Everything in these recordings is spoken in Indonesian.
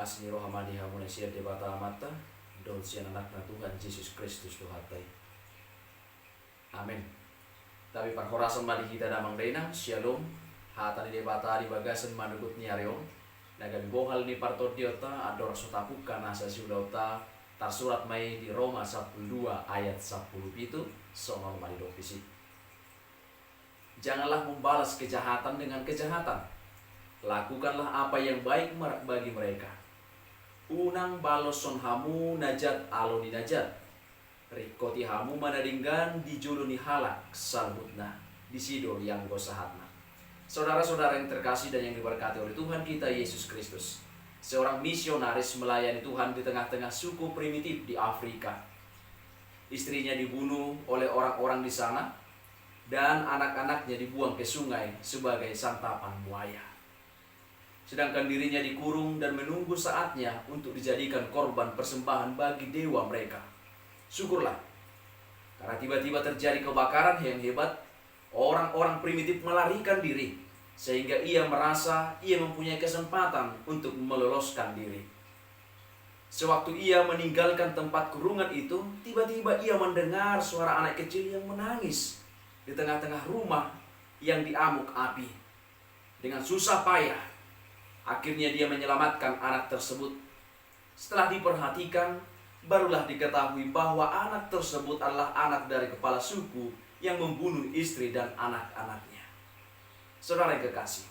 Asni rohamani hamuna siya debata amata don siya anak na Tuhan Yesus Kristus Tuhatai. Amin. Tapi panghorasan mali kita damang rena shalom hata ni debata di bagasan manugut ni areon nagabi bohal ni parto diota adora sotapuka nasa siudauta tarsurat mai di Roma 12 ayat 10 itu sono mali dovisi. Janganlah membalas kejahatan dengan kejahatan. Lakukanlah apa yang baik bagi mereka. Unang baloson hamu najat aloni najat. Rikoti hamu manadinggan di juluni halak salbutna di sido yang gosahatna. Saudara-saudara yang terkasih dan yang diberkati oleh Tuhan kita Yesus Kristus. Seorang misionaris melayani Tuhan di tengah-tengah suku primitif di Afrika. Istrinya dibunuh oleh orang-orang di sana dan anak-anaknya dibuang ke sungai sebagai santapan buaya. Sedangkan dirinya dikurung dan menunggu saatnya untuk dijadikan korban persembahan bagi dewa mereka. Syukurlah, karena tiba-tiba terjadi kebakaran yang hebat, orang-orang primitif melarikan diri, sehingga ia merasa ia mempunyai kesempatan untuk meloloskan diri. Sewaktu ia meninggalkan tempat kurungan itu, tiba-tiba ia mendengar suara anak kecil yang menangis di tengah-tengah rumah yang diamuk api. Dengan susah payah, akhirnya dia menyelamatkan anak tersebut. Setelah diperhatikan, barulah diketahui bahwa anak tersebut adalah anak dari kepala suku yang membunuh istri dan anak-anaknya. Saudara yang kekasih,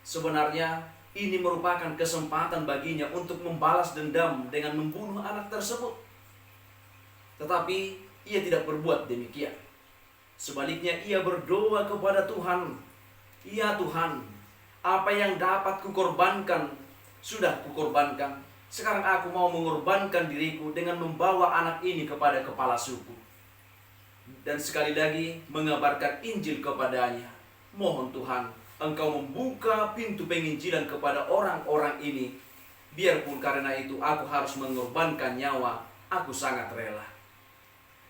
sebenarnya ini merupakan kesempatan baginya untuk membalas dendam dengan membunuh anak tersebut. Tetapi ia tidak berbuat demikian. Sebaliknya ia berdoa kepada Tuhan, "Ya Tuhan, apa yang dapat kukorbankan, sudah kukorbankan. Sekarang aku mau mengorbankan diriku dengan membawa anak ini kepada kepala suku." Dan sekali lagi mengabarkan Injil kepadanya. Mohon Tuhan, Engkau membuka pintu penginjilan kepada orang-orang ini. Biarpun karena itu aku harus mengorbankan nyawa, aku sangat rela.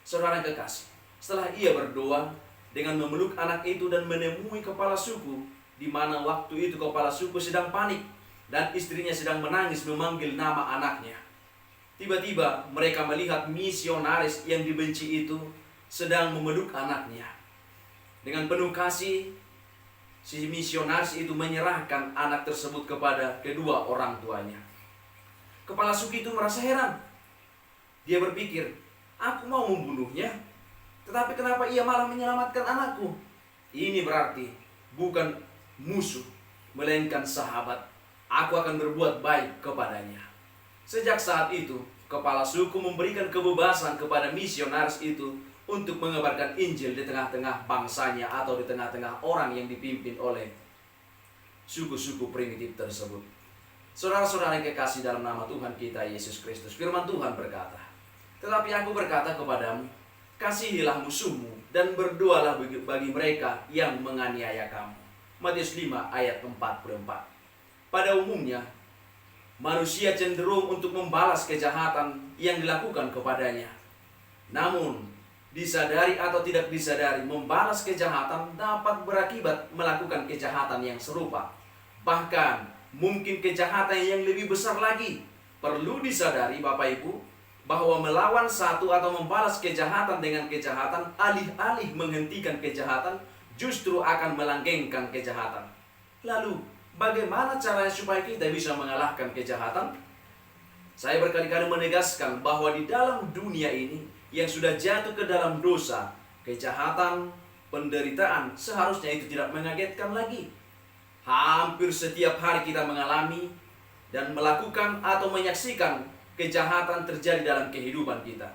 Saudara yang kekasih, setelah ia berdoa dengan memeluk anak itu dan menemui kepala suku, di mana waktu itu kepala suku sedang panik dan istrinya sedang menangis memanggil nama anaknya. Tiba-tiba mereka melihat misionaris yang dibenci itu sedang memeluk anaknya. Dengan penuh kasih, si misionaris itu menyerahkan anak tersebut kepada kedua orang tuanya. Kepala suku itu merasa heran. Dia berpikir, aku mau membunuhnya, tetapi kenapa ia malah menyelamatkan anakku? Ini berarti bukan musuh, melainkan sahabat. Aku akan berbuat baik kepadanya. Sejak saat itu, kepala suku memberikan kebebasan kepada misionaris itu untuk mengabarkan Injil di tengah-tengah bangsanya atau di tengah-tengah orang yang dipimpin oleh suku-suku primitif tersebut. Saudara-saudara yang kekasih dalam nama Tuhan kita Yesus Kristus, firman Tuhan berkata, tetapi aku berkata kepadamu, kasihilah musuhmu dan berdoalah bagi mereka yang menganiaya kamu. Matius 5 ayat 44. Pada umumnya, manusia cenderung untuk membalas kejahatan yang dilakukan kepadanya. Namun, disadari atau tidak disadari, membalas kejahatan dapat berakibat melakukan kejahatan yang serupa. Bahkan, mungkin kejahatan yang lebih besar lagi. Perlu disadari Bapak Ibu, bahwa melawan satu atau membalas kejahatan dengan kejahatan, alih-alih menghentikan kejahatan, justru akan melanggengkan kejahatan. Lalu, bagaimana caranya supaya kita bisa mengalahkan kejahatan? Saya berkali-kali menegaskan bahwa di dalam dunia ini yang sudah jatuh ke dalam dosa, kejahatan, penderitaan, seharusnya itu tidak mengagetkan lagi. Hampir setiap hari kita mengalami dan melakukan atau menyaksikan kejahatan terjadi dalam kehidupan kita.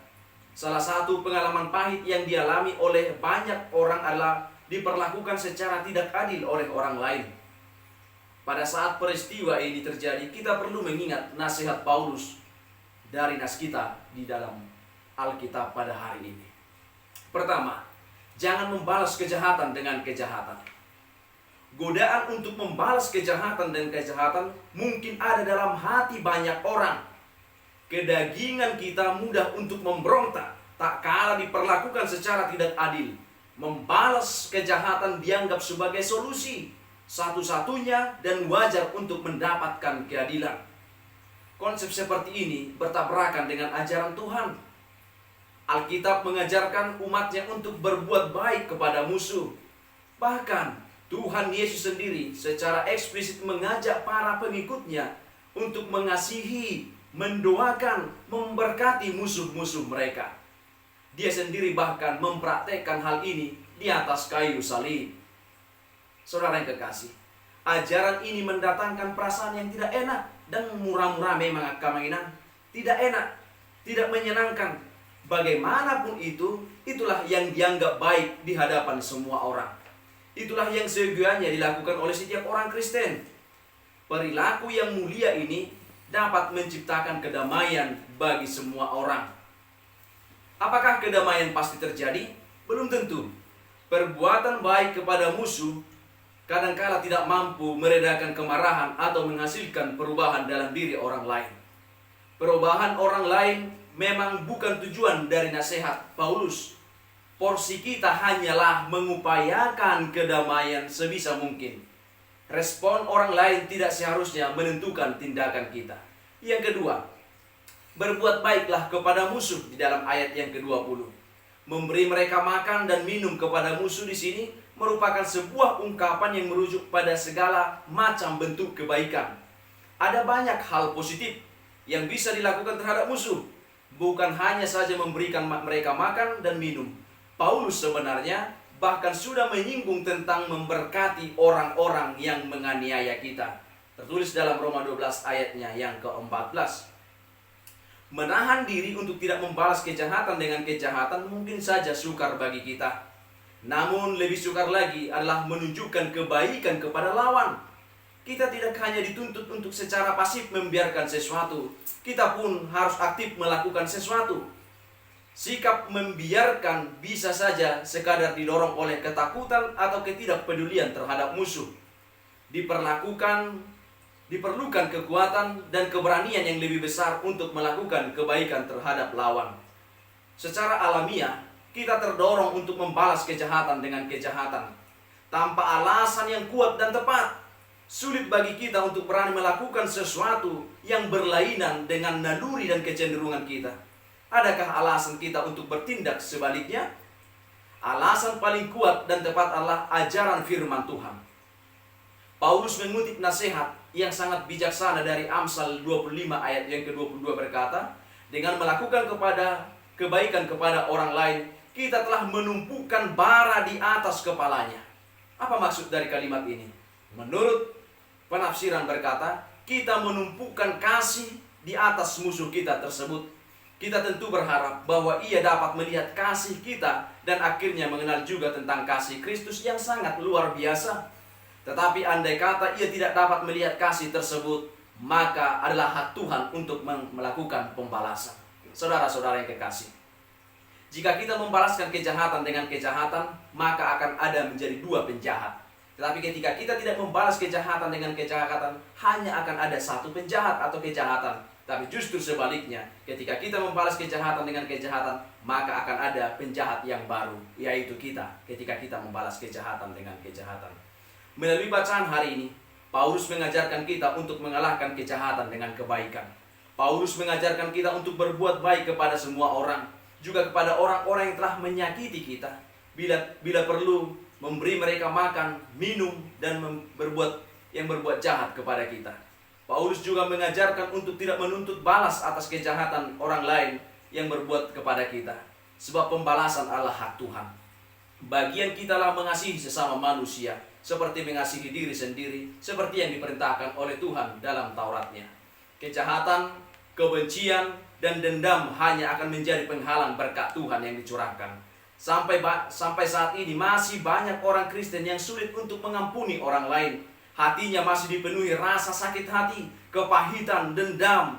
Salah satu pengalaman pahit yang dialami oleh banyak orang adalah diperlakukan secara tidak adil oleh orang lain. Pada saat peristiwa ini terjadi, kita perlu mengingat nasihat Paulus dari nas kita di dalam Alkitab pada hari ini. Pertama, jangan membalas kejahatan dengan kejahatan. Godaan untuk membalas kejahatan dengan kejahatan mungkin ada dalam hati banyak orang. Kedagingan kita mudah untuk memberontak, tak kalah diperlakukan secara tidak adil. Membalas kejahatan dianggap sebagai solusi satu-satunya dan wajar untuk mendapatkan keadilan. Konsep seperti ini bertabrakan dengan ajaran Tuhan. Alkitab mengajarkan umatnya untuk berbuat baik kepada musuh. Bahkan Tuhan Yesus sendiri secara eksplisit mengajak para pengikutnya untuk mengasihi, mendoakan, memberkati musuh-musuh mereka. Dia sendiri bahkan mempraktekkan hal ini di atas kayu salib. Saudara yang kekasih, ajaran ini mendatangkan perasaan yang tidak enak dan murah-murah memang kemainan. Tidak enak, tidak menyenangkan. Bagaimanapun itu, itulah yang dianggap baik di hadapan semua orang. Itulah yang seyogianya dilakukan oleh setiap orang Kristen. Perilaku yang mulia ini dapat menciptakan kedamaian bagi semua orang. Apakah kedamaian pasti terjadi? Belum tentu. Perbuatan baik kepada musuh kadangkala tidak mampu meredakan kemarahan atau menghasilkan perubahan dalam diri orang lain. Perubahan orang lain memang bukan tujuan dari nasihat Paulus. Porsi kita hanyalah mengupayakan kedamaian sebisa mungkin. Respon orang lain tidak seharusnya menentukan tindakan kita. Yang kedua, berbuat baiklah kepada musuh di dalam ayat yang ke-20. Memberi mereka makan dan minum kepada musuh di sini merupakan sebuah ungkapan yang merujuk pada segala macam bentuk kebaikan. Ada banyak hal positif yang bisa dilakukan terhadap musuh. Bukan hanya saja memberikan mereka makan dan minum. Paulus sebenarnya bahkan sudah menyinggung tentang memberkati orang-orang yang menganiaya kita. Tertulis dalam Roma 12 ayatnya yang ke-14. Menahan diri untuk tidak membalas kejahatan dengan kejahatan mungkin saja sukar bagi kita. Namun lebih sukar lagi adalah menunjukkan kebaikan kepada lawan. Kita tidak hanya dituntut untuk secara pasif membiarkan sesuatu, kita pun harus aktif melakukan sesuatu. Sikap membiarkan bisa saja sekadar didorong oleh ketakutan atau ketidakpedulian terhadap musuh. Diperlukan kekuatan dan keberanian yang lebih besar untuk melakukan kebaikan terhadap lawan. Secara alamiah, kita terdorong untuk membalas kejahatan dengan kejahatan tanpa alasan yang kuat dan tepat. Sulit bagi kita untuk berani melakukan sesuatu yang berlainan dengan naluri dan kecenderungan kita. Adakah alasan kita untuk bertindak sebaliknya? Alasan paling kuat dan tepat adalah ajaran firman Tuhan. Paulus mengutip nasihat yang sangat bijaksana dari Amsal 25 ayat yang ke-22 berkata, dengan melakukan kebaikan kepada orang lain, kita telah menumpukan bara di atas kepalanya. Apa maksud dari kalimat ini? Menurut penafsiran berkata, kita menumpukan kasih di atas musuh kita tersebut. Kita tentu berharap bahwa ia dapat melihat kasih kita dan akhirnya mengenal juga tentang kasih Kristus yang sangat luar biasa. Tetapi andai kata ia tidak dapat melihat kasih tersebut, maka adalah hak Tuhan untuk melakukan pembalasan. Saudara-saudara yang kekasih, jika kita membalaskan kejahatan dengan kejahatan, maka akan ada menjadi dua penjahat. Tetapi ketika kita tidak membalas kejahatan dengan kejahatan, hanya akan ada satu penjahat atau kejahatan. Tapi justru sebaliknya, ketika kita membalas kejahatan dengan kejahatan, maka akan ada penjahat yang baru, yaitu kita, ketika kita membalas kejahatan dengan kejahatan. Melalui bacaan hari ini, Paulus mengajarkan kita untuk mengalahkan kejahatan dengan kebaikan. Paulus mengajarkan kita untuk berbuat baik kepada semua orang, juga kepada orang-orang yang telah menyakiti kita. Bila perlu, memberi mereka makan, minum, dan berbuat jahat kepada kita. Paulus juga mengajarkan untuk tidak menuntut balas atas kejahatan orang lain yang berbuat kepada kita. Sebab pembalasan adalah hak Tuhan. Bagian kita lah mengasihi sesama manusia, seperti mengasihi diri sendiri, seperti yang diperintahkan oleh Tuhan dalam Tauratnya. Kejahatan, kebencian, dan dendam hanya akan menjadi penghalang berkat Tuhan yang dicurahkan. Sampai saat ini masih banyak orang Kristen yang sulit untuk mengampuni orang lain. Hatinya masih dipenuhi rasa sakit hati, kepahitan, dendam.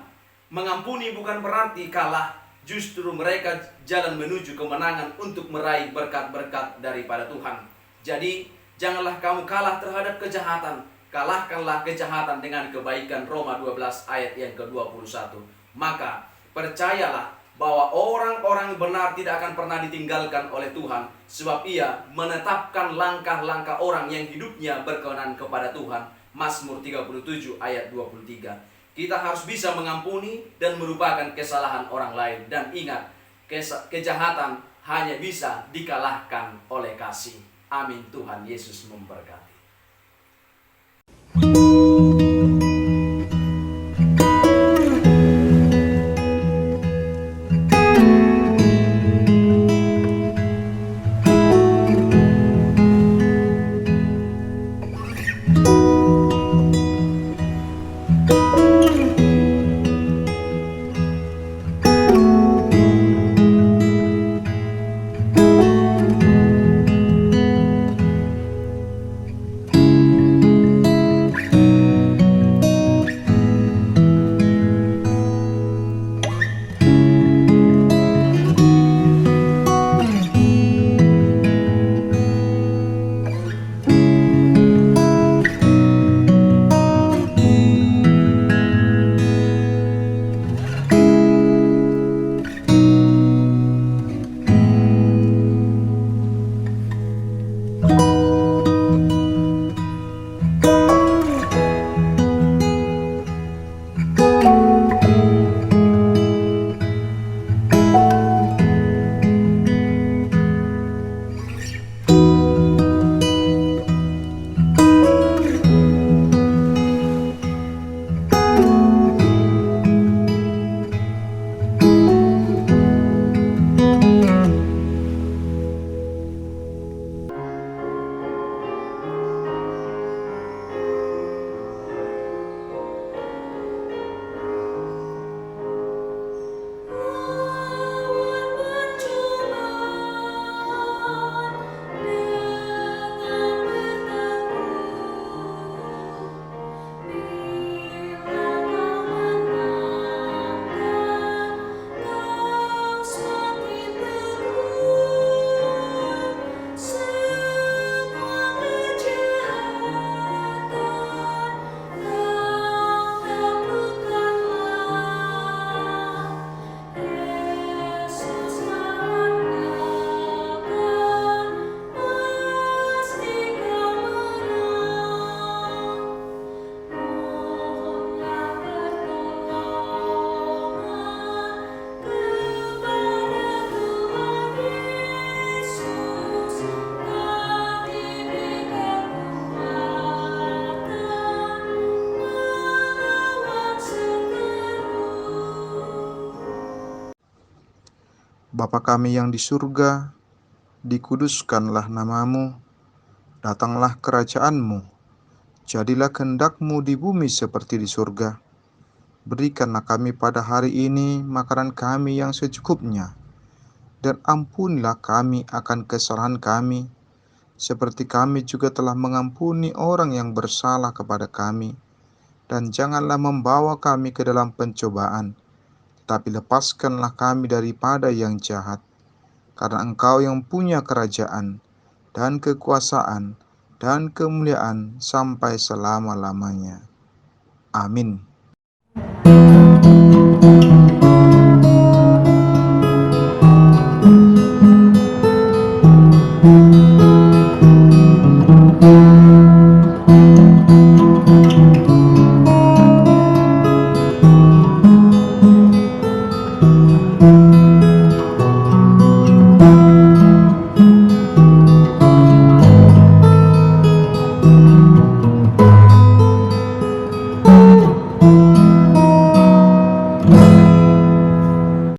Mengampuni bukan berarti kalah. Justru mereka jalan menuju kemenangan untuk meraih berkat-berkat daripada Tuhan. Jadi, janganlah kamu kalah terhadap kejahatan. Kalahkanlah kejahatan dengan kebaikan. Roma 12 ayat yang ke-21. Maka, percayalah bahwa orang-orang benar tidak akan pernah ditinggalkan oleh Tuhan, sebab ia menetapkan langkah-langkah orang yang hidupnya berkenan kepada Tuhan. Mazmur 37 ayat 23. Kita harus bisa mengampuni dan melupakan kesalahan orang lain. Dan ingat, kejahatan hanya bisa dikalahkan oleh kasih. Amin. Tuhan Yesus memberkati. Bapa kami yang di surga, dikuduskanlah namamu, datanglah kerajaan-Mu, jadilah kehendak-Mu di bumi seperti di surga. Berikanlah kami pada hari ini makanan kami yang secukupnya, dan ampunilah kami akan kesalahan kami, seperti kami juga telah mengampuni orang yang bersalah kepada kami. Dan janganlah membawa kami ke dalam pencobaan, tapi lepaskanlah kami daripada yang jahat. Karena Engkau yang punya kerajaan, dan kekuasaan, dan kemuliaan sampai selama-lamanya. Amin.